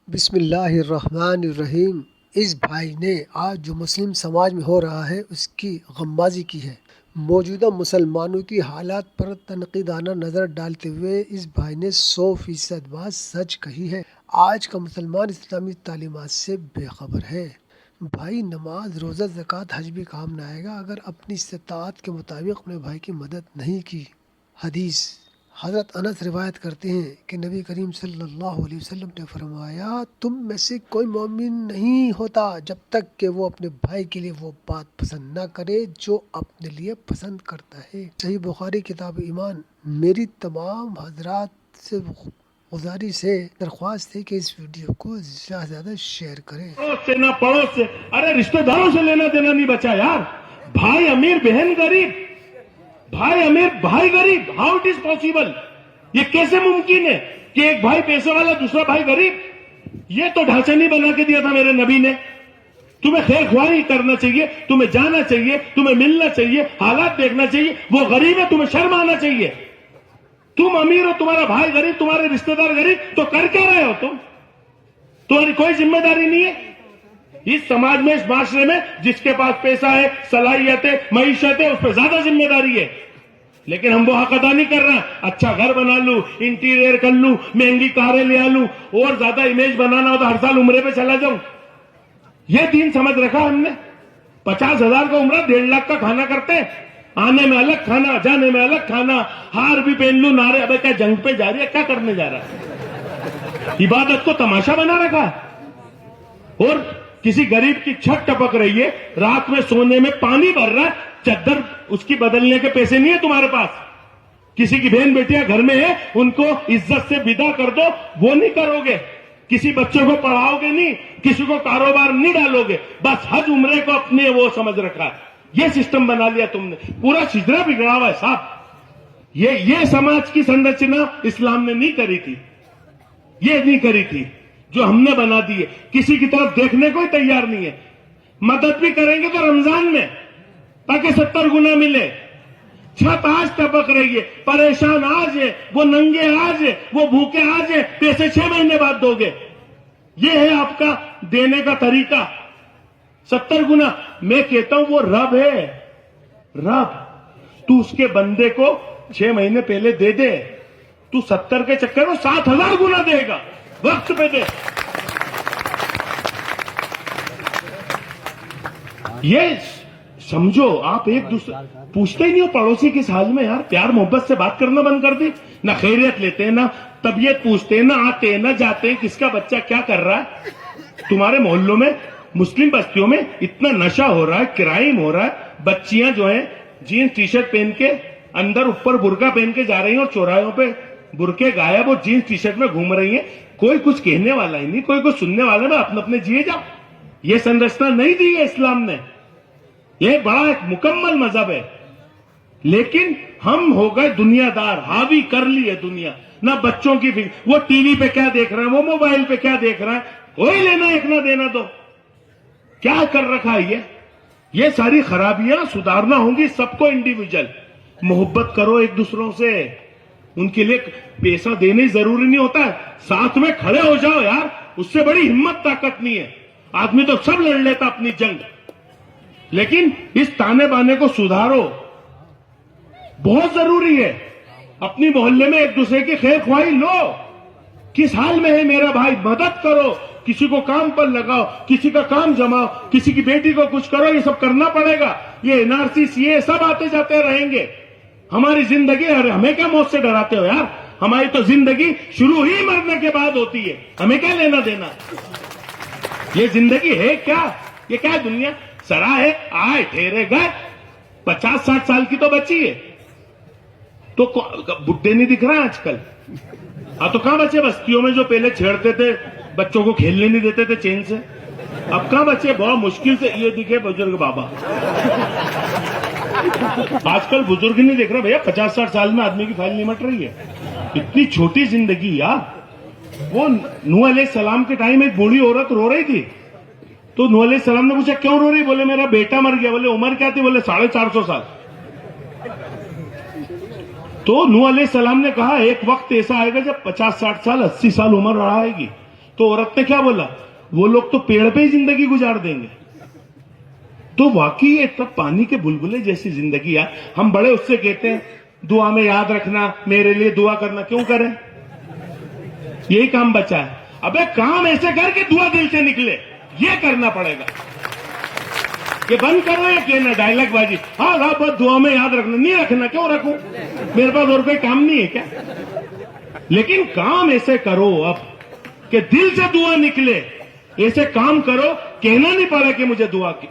बिस्मिल्लाहिर्रहमानिर्रहीम। इस भाई ने आज जो मुस्लिम समाज में हो रहा है उसकी गमबाजी की है। मौजूदा मुसलमानों की हालात पर तनकीदाना नज़र डालते हुए इस भाई ने 100% बात सच कही है। आज का मुसलमान इस्लामी तालीमात से बेखबर है। भाई नमाज रोज़ा ज़कात हज भी काम न आएगा अगर अपनी इस्तात के मुताबिक अपने भाई की मदद नहीं की। हदीस हज़रत अनस रिवायत करते हैं कि नबी करीम सल्लल्लाहु अलैहि वसल्लम ने फरमाया, तुम में से कोई मोमिन नहीं होता जब तक कि वो अपने भाई के लिए वो बात पसंद ना करे जो अपने लिए पसंद करता है। सही बुखारी किताब ईमान। मेरी तमाम हजरात से गुजारिश है, दरख्वास्त है कि इस वीडियो को ज़्यादा से ज़्यादा शेयर करें। पड़ोस से ना पड़ोस से, अरे रिश्तेदारों से लेना देना नहीं बचा यार। भाई अमीर बहन गरीब, भाई अमीर भाई गरीब, हाउ इट इज पॉसिबल? ये कैसे मुमकिन है कि एक भाई पैसे वाला दूसरा भाई गरीब? ये तो ढांचा नहीं बना के दिया था मेरे नबी ने। तुम्हें खैर ख्वाही करना चाहिए, तुम्हें जाना चाहिए, तुम्हें मिलना चाहिए, हालात देखना चाहिए। वो गरीब है, तुम्हें शर्म आना चाहिए। तुम अमीर हो, तुम्हारा भाई गरीब, तुम्हारे रिश्तेदार गरीब, तो कर क्या रहे हो तुम? तुम्हारी कोई जिम्मेदारी नहीं है इस समाज में, इस माशरे में। जिसके पास पैसा है, सलाहियत है, मईशत है, उस पर ज्यादा जिम्मेदारी है। लेकिन हम वो हक अदा नहीं कर रहे। अच्छा घर बना लूं, इंटीरियर कर लूं, महंगी कारें ले आ लूं, और ज्यादा इमेज बनाना हो तो हर साल उम्रे पे चला जाऊं। ये दीन समझ रखा हमने। 50,000 का उम्रा, 1.5 लाख का खाना करते हैं। आने में अलग खाना, जाने में अलग खाना, हार भी पहन लूं, नारे। अबे क्या जंग पे जा रही है? क्या करने जा रहा है? इबादत को तमाशा बना रखा है। और किसी गरीब की छत टपक रही है, रात में सोने में पानी भर रहा है, चद्दर उसकी बदलने के पैसे नहीं है तुम्हारे पास। किसी की बहन बेटियां घर में है, उनको इज्जत से विदा कर दो, वो नहीं करोगे। किसी बच्चे को पढ़ाओगे नहीं, किसी को कारोबार नहीं डालोगे। बस हज उम्रे को अपने वो समझ रखा है। ये सिस्टम बना लिया तुमने, पूरा छिजरा बिगड़ा हुआ है साहब। ये समाज की संरचना इस्लाम ने नहीं करी थी, ये नहीं करी थी जो हमने बना दी है। किसी की तरफ देखने को ही तैयार नहीं है। मदद भी करेंगे तो रमजान में, ताकि 70 गुना मिले। छत आज टपक रही है, परेशान आज है, वो नंगे आज है, वो भूखे आज है, पैसे 6 महीने बाद दोगे। ये है आपका देने का तरीका, 70 गुना। मैं कहता हूं वो रब है, रब। तू उसके बंदे को 6 महीने पहले दे दे, तू 70 के चक्कर में 7,000 गुना देगा, वक्त पे दे। ये समझो आप। एक दूसरे पूछते ही नहीं हो पड़ोसी किस हाल में यार। प्यार मोहब्बत से बात करना बंद कर दी। ना खैरियत लेते हैं, ना तबीयत पूछते हैं, ना आते हैं, ना जाते हैं, किसका बच्चा क्या कर रहा है। तुम्हारे मोहल्लों में, मुस्लिम बस्तियों में इतना नशा हो रहा है, क्राइम हो रहा है। बच्चियां जो है जीन्स टी शर्ट पहन के, अंदर ऊपर बुर्का पहन के जा रही हैं, और चौराहों पे बुरके गायब, वो जीन्स टी शर्ट में घूम रही हैं। कोई कुछ कहने वाला ही नहीं, कोई कुछ सुनने वाला नहीं। अपने अपने जिए जाओ। ये संरचना नहीं दी है इस्लाम ने। यह बड़ा एक मुकम्मल मजहब है। लेकिन हम हो गए दुनियादार, हावी कर ली है दुनिया। ना बच्चों की फिक्र, वो टीवी पे क्या देख रहे हैं, वो मोबाइल पे क्या देख रहे हैं, कोई लेना एक ना देना दो। क्या कर रखा है ये सारी खराबियां सुधारना होंगी सबको। इंडिविजुअल मोहब्बत करो एक दूसरों से। उनके लिए पैसा देने जरूरी नहीं होता है, साथ में खड़े हो जाओ यार। उससे बड़ी हिम्मत ताकत नहीं है। आदमी तो सब लड़ लेता अपनी जंग। लेकिन इस ताने बाने को सुधारो, बहुत जरूरी है। अपनी मोहल्ले में एक दूसरे की खैर ख्वाही लो। किस हाल में है मेरा भाई, मदद करो। किसी को काम पर लगाओ, किसी का काम जमाओ, किसी की बेटी को कुछ करो। ये सब करना पड़ेगा। ये एनआरसी, सीए सब आते जाते रहेंगे। हमारी जिंदगी, अरे हमें क्या मौत से डराते हो यार। हमारी तो जिंदगी शुरू ही मरने के बाद होती है। हमें क्या लेना देना। ये जिंदगी है क्या? ये क्या है दुनिया? सरा है, आए ठहरे गए। 50-60 साल की तो बची है, तो बुड्ढे नहीं दिख रहा है आजकल। हाँ तो कहां बचे बस्तियों में जो पहले छेड़ते थे, बच्चों को खेलने नहीं देते थे चैन से? अब कहां बचे? बहुत मुश्किल से ये दिखे बुजुर्ग बाबा। आजकल बुजुर्ग नहीं देख रहा भैया। 50-60 साल में आदमी की फाइल निमट रही है। इतनी छोटी जिंदगी यार। वो नूह अलैहिस्सलाम के टाइम एक बूढ़ी औरत रो रही थी, तो नूह अलैहिस्सलाम ने पूछा क्यों रो रही? बोले मेरा बेटा मर गया। बोले उम्र क्या थी? बोले 450 साल। तो नूह अलैहिस्सलाम ने कहा एक वक्त ऐसा आएगा जब 50-60 साल 80 साल उम्र रहा आएगी। तो औरत ने क्या बोला, वो लोग तो पेड़ पे ही जिंदगी गुजार देंगे। तो वाकई ये तब पानी के बुलबुले जैसी जिंदगी है। हम बड़े उससे कहते हैं दुआ में याद रखना, मेरे लिए दुआ करना। क्यों करें, यही काम बचा है। अबे काम ऐसे कर के दुआ दिल से निकले, ये करना पड़ेगा। ये बंद करो ये कहना डायलॉग बाजी, हाँ बस दुआ में याद रखना। नहीं रखना, क्यों रखूं, मेरे पास और कोई काम नहीं है क्या। लेकिन काम ऐसे करो अब कि दिल से दुआ निकले। ऐसे काम करो, कहना नहीं पड़े कि मुझे दुआ की।